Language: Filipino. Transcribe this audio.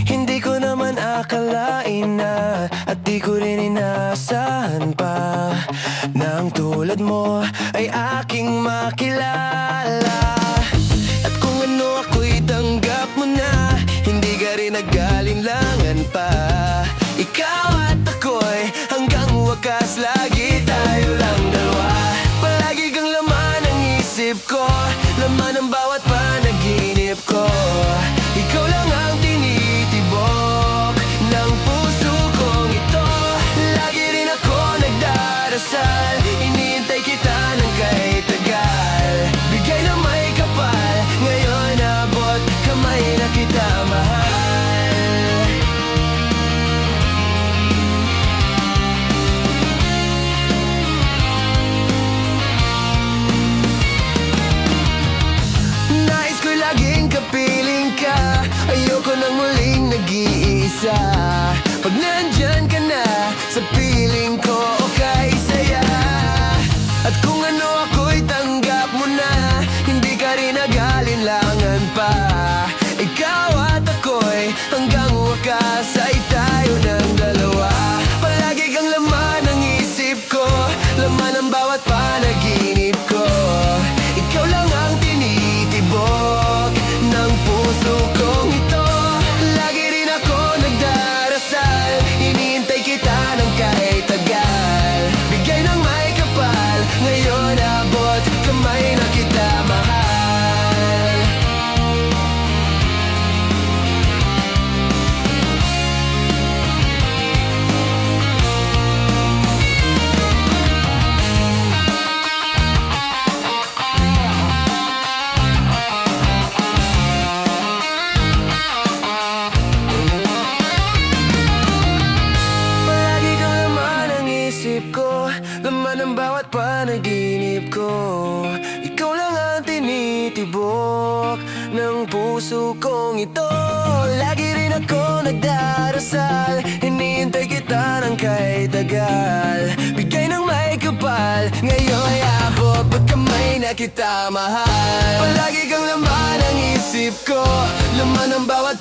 Hindi ko naman akalain na at di ko rin inaasahan pa na ang tulad mo ay aking makilala. At kung ano ako'y tanggap mo na, hindi ka rin nag-alinlangan pa. Ikaw at ako'y hanggang wakas, lagi tayo lang dalawa. Palagi kang laman ng isip ko, laman ng bawat panaginip ko. Ikaw lang ang tinitibok ng puso kong ito. Lagi rin ako nagdarasal, iniintay kita ng kahit tagal. Bigay na may kapal, ngayon abot kamay na kita mahal. Nais ko'y laging kapiling ka, ayoko nang muling nag-iisa. Pag nandyan ka na sa piling ko, okay saya. At kung ano ako'y tanggap mo na, hindi ka rin nag-alinlangan pa. Ikaw at ako'y hanggang wakas ay tayo ng dalawa. Palagi kang laman ng isip ko, laman ng bawat panaginip ko. Ikaw lang ang tinitibok ng puso kong ito. Lagi rin ako nagdarasal, iniintay kita ng kahit tagal. Bigay ng may kapal, ngayon abot kamay na kita mahal. Palagi kang laman ng isip ko, laman ng bawat panaginip ko. Ikaw lang ang tinitibok ng puso kong ito. Lagi rin ako nagdarasal, hinihintay kita ng kahit tagal. Bigay ng may kapal, ngayon ay abot pag kamay na kita mahal. Palagi kang laman ng isip ko, laman ng bawat